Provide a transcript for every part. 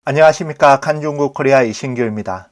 안녕하십니까. 칸중국 코리아 이신규입니다.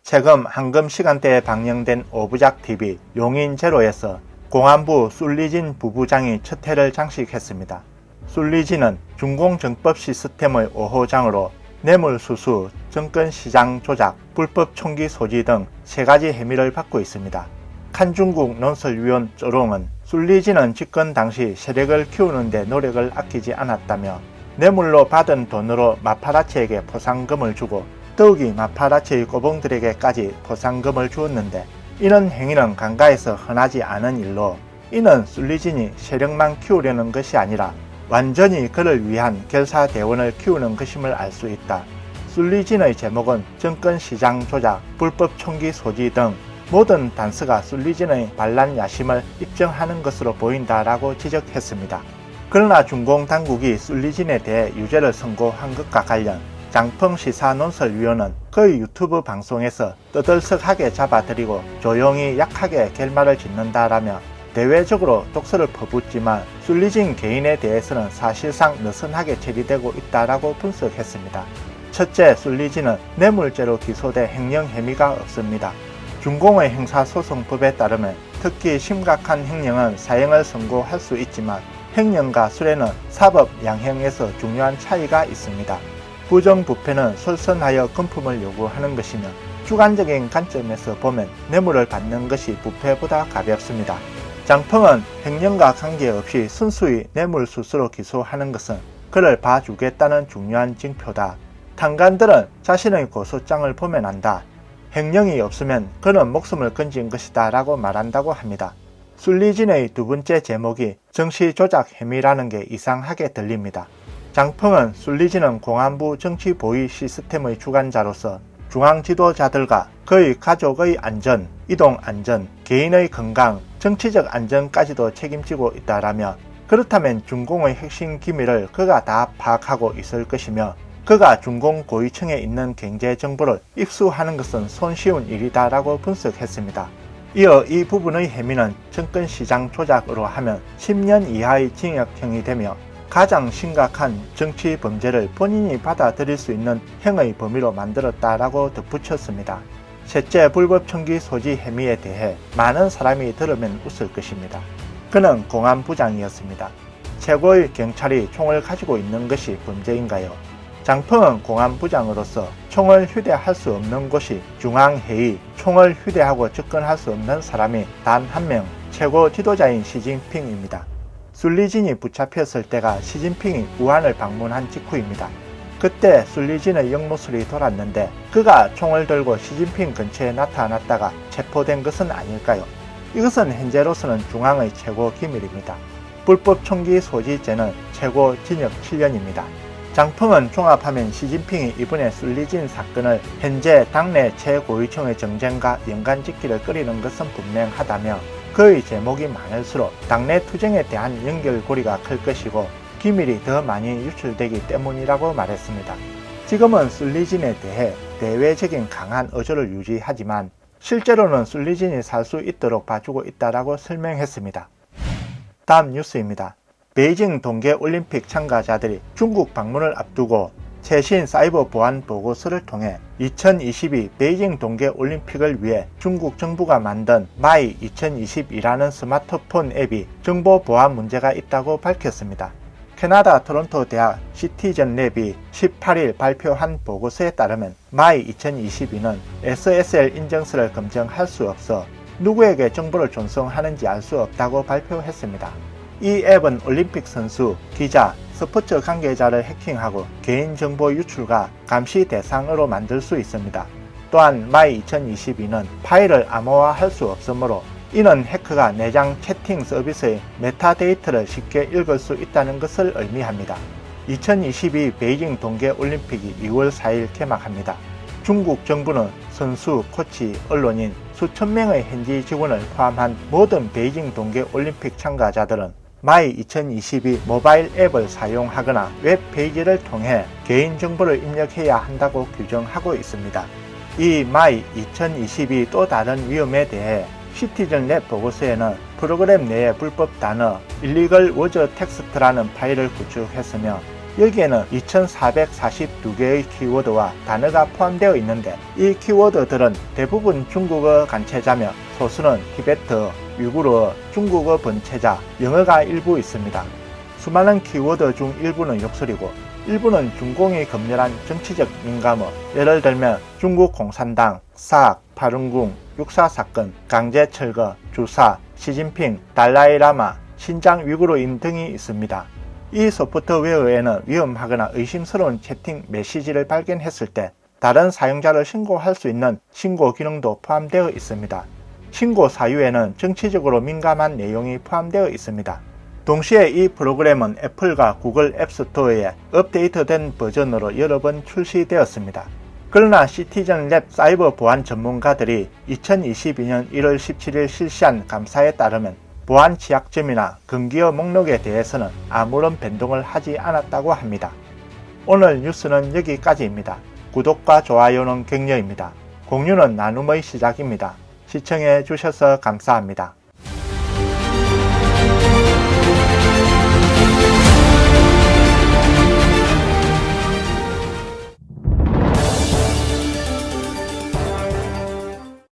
최근 한금 시간대에 방영된 5부작 TV 용인제로에서 공안부 술리진 부부장이 첫 회를 장식했습니다. 술리진은 중공정법 시스템의 5호장으로 뇌물수수, 정권시장 조작, 불법 총기 소지 등 3가지 혐의를 받고 있습니다. 칸중국 논설위원 쪼롱은 술리진은 집권 당시 세력을 키우는 데 노력을 아끼지 않았다며 뇌물로 받은 돈으로 마파라치에게 포상금을 주고 더욱이 마파라치의 꼬봉들에게까지 포상금을 주었는데 이런 행위는 간가에서 흔하지 않은 일로 이는 술리진이 세력만 키우려는 것이 아니라 완전히 그를 위한 결사대원을 키우는 것임을 알 수 있다. 술리진의 제목은 정권시장 조작, 불법 총기 소지 등 모든 단서가 술리진의 반란 야심을 입증하는 것으로 보인다라고 지적했습니다. 그러나 중공 당국이 술리진에 대해 유죄를 선고한 것과 관련 장펑 시사논설위원은 그의 유튜브 방송에서 떠들썩하게 잡아들이고 조용히 약하게 결말을 짓는다라며 대외적으로 독설을 퍼붓지만 술리진 개인에 대해서는 사실상 느슨하게 처리되고 있다라고 분석했습니다. 첫째, 술리진은 뇌물죄로 기소돼 행령 혐의가 없습니다. 중공의 형사소송법에 따르면 특히 심각한 행령은 사형을 선고할 수 있지만 행령과 술에는 사법 양형에서 중요한 차이가 있습니다. 부정부패는 솔선하여 금품을 요구하는 것이며 주관적인 관점에서 보면 뇌물을 받는 것이 부패보다 가볍습니다. 장펑은 행령과 관계없이 순수히 뇌물수수로 기소하는 것은 그를 봐주겠다는 중요한 징표다. 탕간들은 자신의 고소장을 보면 안다. 행령이 없으면 그는 목숨을 건진 것이다 라고 말한다고 합니다. 술리진의 두 번째 제목이 정치조작 혐의라는 게 이상하게 들립니다. 장펑은 술리진은 공안부 정치보위 시스템의 주관자로서 중앙 지도자들과 그의 가족의 안전, 이동 안전, 개인의 건강, 정치적 안전까지도 책임지고 있다라며 그렇다면 중공의 핵심 기밀을 그가 다 파악하고 있을 것이며 그가 중공 고위층에 있는 경제 정보를 입수하는 것은 손쉬운 일이다라고 분석했습니다. 이어 이 부분의 혐의는 정권시장 조작으로 하면 10년 이하의 징역형이 되며 가장 심각한 정치 범죄를 본인이 받아들일 수 있는 형의 범위로 만들었다라고 덧붙였습니다. 셋째, 불법 총기 소지 혐의에 대해 많은 사람이 들으면 웃을 것입니다. 그는 공안부장이었습니다. 최고의 경찰이 총을 가지고 있는 것이 범죄인가요? 장펑은 공안부장으로서 총을 휴대할 수 없는 곳이 중앙회의, 총을 휴대하고 접근할 수 없는 사람이 단 한 명, 최고 지도자인 시진핑입니다. 술리진이 붙잡혔을 때가 시진핑이 우한을 방문한 직후입니다. 그때 술리진의 역모술이 돌았는데 그가 총을 들고 시진핑 근처에 나타났다가 체포된 것은 아닐까요? 이것은 현재로서는 중앙의 최고 기밀입니다. 불법 총기 소지죄는 최고 징역 7년입니다. 장펑은 종합하면 시진핑이 이번에 술리진 사건을 현재 당내 최고위층의 정쟁과 연관짓기를 끓이는 것은 분명하다며 그의 제목이 많을수록 당내 투쟁에 대한 연결고리가 클 것이고 기밀이 더 많이 유출되기 때문이라고 말했습니다. 지금은 술리진에 대해 대외적인 강한 의존을 유지하지만 실제로는 술리진이 살 수 있도록 봐주고 있다라고 설명했습니다. 다음 뉴스입니다. 베이징 동계올림픽 참가자들이 중국 방문을 앞두고 최신 사이버 보안 보고서를 통해 2022 베이징 동계올림픽을 위해 중국 정부가 만든 마이 2020이라는 스마트폰 앱이 정보 보안 문제가 있다고 밝혔습니다. 캐나다 토론토 대학 시티즌랩이 18일 발표한 보고서에 따르면 마이 2022는 SSL 인증서를 검증할 수 없어 누구에게 정보를 전송하는지 알 수 없다고 발표했습니다. 이 앱은 올림픽 선수, 기자, 스포츠 관계자를 해킹하고 개인정보 유출과 감시 대상으로 만들 수 있습니다. 또한 마이 2022는 파일을 암호화할 수 없으므로 이는 해커가 내장 채팅 서비스의 메타데이터를 쉽게 읽을 수 있다는 것을 의미합니다. 2022 베이징 동계올림픽이 2월 4일 개막합니다. 중국 정부는 선수, 코치, 언론인, 수천 명의 현지 직원을 포함한 모든 베이징 동계올림픽 참가자들은 마이 2022 모바일 앱을 사용하거나 웹페이지를 통해 개인정보를 입력해야 한다고 규정하고 있습니다. 이 마이 2022 또 다른 위험에 대해 시티즌랩 보고서에는 프로그램 내의 불법 단어 Illegal Word Text라는 파일을 구축했으며 여기에는 2442개의 키워드와 단어가 포함되어 있는데 이 키워드들은 대부분 중국어 간체자며 소수는 티베트, 위구르, 중국어 번체자, 영어가 일부 있습니다. 수많은 키워드 중 일부는 욕설이고 일부는 중공이 검열한 정치적 민감어, 예를 들면 중국 공산당, 사악, 파룬궁, 육사사건, 강제철거, 주사, 시진핑, 달라이라마, 신장 위구르인 등이 있습니다. 이 소프트웨어에는 위험하거나 의심스러운 채팅 메시지를 발견했을 때 다른 사용자를 신고할 수 있는 신고 기능도 포함되어 있습니다. 신고 사유에는 정치적으로 민감한 내용이 포함되어 있습니다. 동시에 이 프로그램은 애플과 구글 앱스토어에 업데이트된 버전으로 여러 번 출시되었습니다. 그러나 시티즌랩 사이버 보안 전문가들이 2022년 1월 17일 실시한 감사에 따르면 보안 취약점이나 금기어 목록에 대해서는 아무런 변동을 하지 않았다고 합니다. 오늘 뉴스는 여기까지입니다. 구독과 좋아요는 격려입니다. 공유는 나눔의 시작입니다. 시청해 주셔서 감사합니다.